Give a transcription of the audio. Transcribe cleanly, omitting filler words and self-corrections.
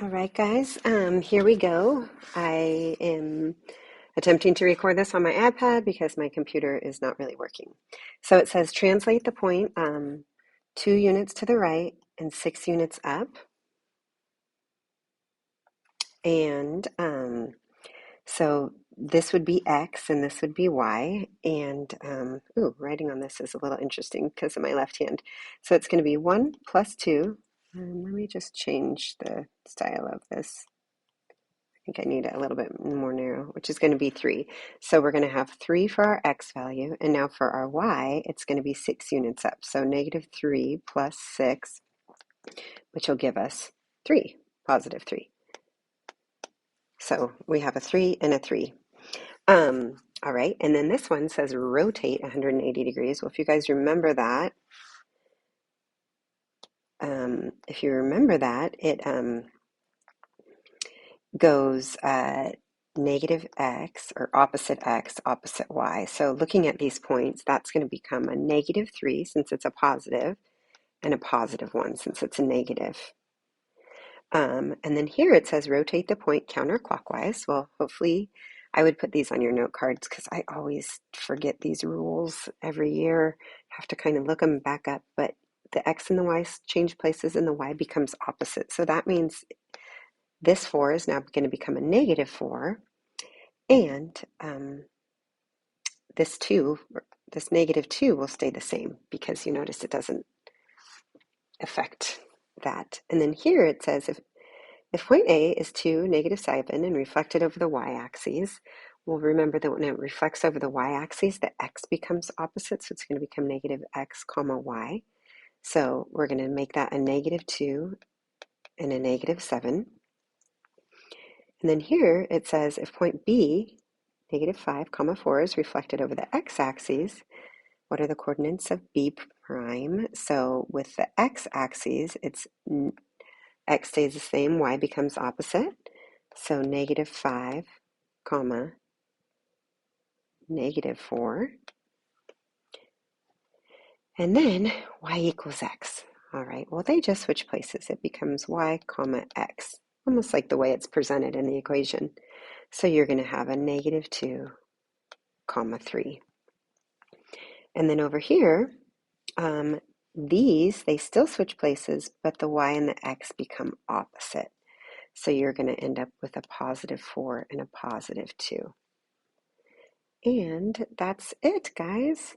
All right, guys, here we go. I am attempting to record this on my iPad because my computer is not really working. So it says translate the point 2 units to the right and 6 units up. And so this would be X and this would be Y. And writing on this is a little interesting because of my left hand. So it's going to be 1 plus 2. Let me just change the style of this. I think I need it a little bit more narrow, which is going to be 3. So we're going to have 3 for our X value. And now for our Y, it's going to be 6 units up. So negative 3 plus 6, which will give us 3, positive 3. So we have a 3 and a 3. All right, and then this one says rotate 180 degrees. Well, if you guys remember that, it goes negative x or opposite x, opposite y. So looking at these points, that's going to become a negative 3 since it's a positive, and a positive 1 since it's a negative. And then here it says rotate the point counterclockwise. Well, hopefully I would put these on your note cards because I always forget these rules every year. Have to kind of look them back up, but the x and the y change places and the y becomes opposite. So that means this 4 is now going to become a negative 4, and this negative 2 will stay the same because you notice it doesn't affect that. And then here it says if point A is 2, negative 7, and reflected over the y-axis, we'll remember that when it reflects over the y-axis, the x becomes opposite, so it's going to become negative x comma y. So we're going to make that a negative 2 and a negative 7. And then here it says if point B, negative 5 comma 4, is reflected over the x-axis, what are the coordinates of B prime? So with the x-axis, it's x stays the same, y becomes opposite. So negative 5 comma negative 4. And then y equals x. All right, well, they just switch places. It becomes y comma x, almost like the way it's presented in the equation. So you're going to have a negative 2 comma 3. And then over here, they still switch places, but the y and the x become opposite. So you're going to end up with a positive 4 and a positive 2. And that's it, guys.